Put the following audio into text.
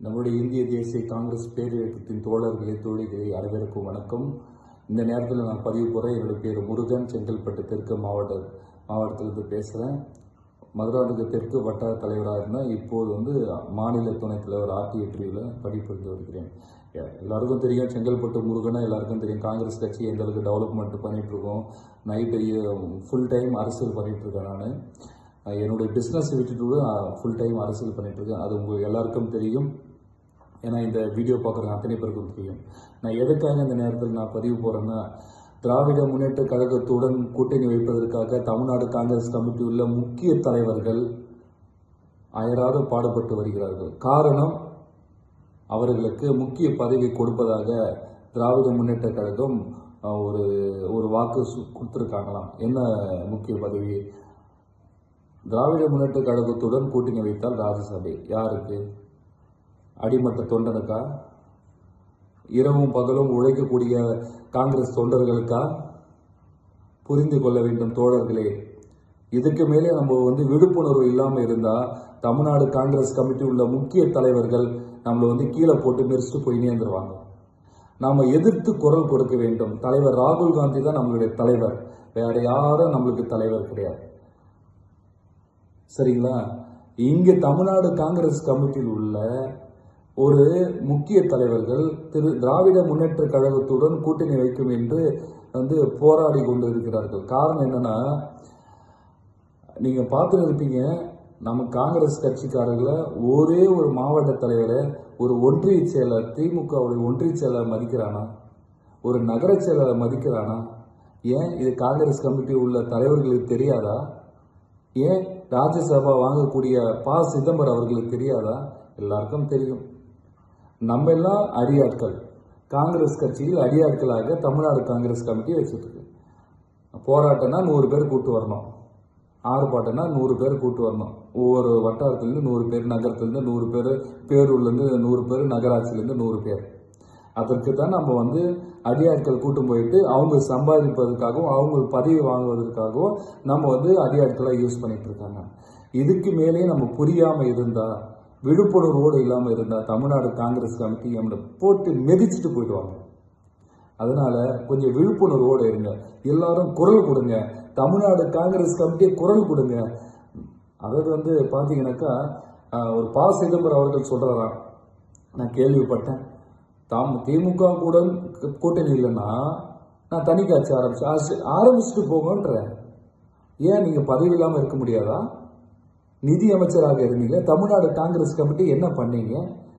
நம்முடைய இந்திய தேசிய காங்கிரஸ் பேரியக்கத்தின் தோழர்களே தோழிகளே அனைவருக்கும் வணக்கம். இந்த நேரத்தில் நான் பதிவு போகிறேன். என்னுடைய பேர் முருகன், செங்கல்பட்டு தெற்கு மாவட்டத்திலிருந்து பேசுகிறேன். மதுராந்தக தெற்கு வட்டார தலைவராக இருந்தேன். இப்போது மாநில துணைத் தலைவர் RTIயில் பணிபுரிந்து வருகிறேன். எல்லாருக்கும் தெரியும், செங்கல்பட்டு முருகனை எல்லாருக்கும் தெரியும். காங்கிரஸ் கட்சி எந்த அளவுக்கு டெவலப்மெண்ட் பண்ணிகிட்ருக்கோம். நைட்டு ஃபுல் டைம் அரசியல் பண்ணிகிட்ருக்கேன். நான் என்னுடைய பிஸ்னஸ் விட்டுட்டு ஃபுல் டைம் அரசியல் பண்ணிகிட்ருக்கேன். அது உங்களுக்கு எல்லாருக்கும் தெரியும். ஏன்னா இந்த வீடியோ பார்க்குற அத்தனை பேருக்கும் தெரியும். நான் எதுக்காக இந்த நேரத்தில் நான் பதிவு போகிறேன்னா, திராவிட முன்னேற்ற கழகத்துடன் கூட்டணி வைப்பதற்காக தமிழ்நாடு காங்கிரஸ் கமிட்டி உள்ள முக்கிய தலைவர்கள் அயராது பாடுபட்டு வருகிறார்கள். காரணம், அவர்களுக்கு முக்கிய பதவி கொடுப்பதாக திராவிட முன்னேற்ற கழகம் ஒரு வாக்கு கொடுத்துருக்காங்களாம். என்ன முக்கிய பதவி? திராவிட முன்னேற்ற கழகத்துடன் கூட்டணி வைத்தால் ராஜ்யசபை. யாருக்கு? அடிமட்ட தொண்டனுக்கா? இரவும் பகலும் உழைக்கக்கூடிய காங்கிரஸ் தொண்டர்களுக்கா? புரிந்து கொள்ள வேண்டும் தோழர்களே. இதுக்கு மேலே நம்ம விழிப்புணர்வு இல்லாமல் இருந்தால் தமிழ்நாடு காங்கிரஸ் கமிட்டி உள்ள முக்கிய தலைவர்கள் நம்மளை கீழே போட்டு மெரிச்சிட்டு போயினே இருந்துருவாங்க. நாம் எதிர்த்து குரல் கொடுக்க வேண்டும். தலைவர் ராகுல் காந்தி தான் நம்மளுடைய தலைவர், வேற யாரும் நம்மளுக்கு தலைவர் கிடையாது. சரிங்களா? இங்கே தமிழ்நாடு காங்கிரஸ் கமிட்டியில் உள்ள ஒரு முக்கிய தலைவர்கள் திராவிட முன்னேற்ற கழகத்துடன் கூட்டணி வைக்கும் என்று போராடி கொண்டு இருக்கிறார்கள். காரணம் என்னன்னா, நீங்க பார்த்து இருப்பீங்க, நம்ம காங்கிரஸ் கட்சிக்காரர்களை ஒரே ஒரு மாவட்ட தலைவரை, ஒரு ஒன்றிய செயலர், திமுகவுடைய ஒன்றிய செயலர் மதிக்கிறானா? ஒரு நகர செயலரை மதிக்கிறானா? ஏன் இது காங்கிரஸ் கமிட்டி உள்ள தலைவர்களுக்கு தெரியாதா? ஏன் ராஜ்யசபா வாங்கக்கூடிய சிதம்பரம் அவர்களுக்கு தெரியாதா? எல்லாருக்கும் தெரியும். நம்ம எல்லாம் அடியாட்கள். காங்கிரஸ் கட்சியில் அடியாட்களாக தமிழ்நாடு காங்கிரஸ் கமிட்டி வச்சுருக்கு. போராட்டம்னா 100 பேர் கூட்டு வரணும், ஆர்ப்பாட்டம்னா 100 பேர் கூட்டு வரணும். ஒவ்வொரு வட்டாரத்துலேருந்து 100 பேர், நகரத்துலேருந்து 100 பேர், பேரூர்லேருந்து 100 பேர், நகராட்சியிலேருந்து 100 பேர். அதற்கு தான் நம்ம அடியாட்கள் கூட்டம் போயிட்டு அவங்க சம்பாதிப்பதற்காகவும் அவங்க பதவி வாங்குவதற்காகவும் நம்ம அடியாட்களாக யூஸ் பண்ணிட்டு இருக்காங்க. இதுக்கு மேலே நம்ம புரியாமல் இருந்தால், விழிப்புணர்வோடு இல்லாமல் இருந்தால் தமிழ்நாடு காங்கிரஸ் கமிட்டி நம்மளை போட்டு மிதிச்சுட்டு போயிடுவாங்க. அதனால கொஞ்சம் விழிப்புணர்வோடு இருங்க. எல்லாரும் குரல் கொடுங்க. தமிழ்நாடு காங்கிரஸ் கமிட்டியை குரல் கொடுங்க. அதாவது பார்த்தீங்கன்னாக்கா, ஒரு சிதம்பரம் அவர்கள் சொல்றாராம், நான் கேள்விப்பட்டேன், திமுக கூட கூட்டணி இல்லைன்னா நான் தனி கட்சி ஆரம்பிச்சுட்டு போங்கன்ற. ஏன் நீங்க பதவி இல்லாமல் இருக்க முடியாதா? நிதி அமைச்சராக இருந்தீங்க, தமிழ்நாடு காங்கிரஸ் கமிட்டி என்ன பண்ணீங்க?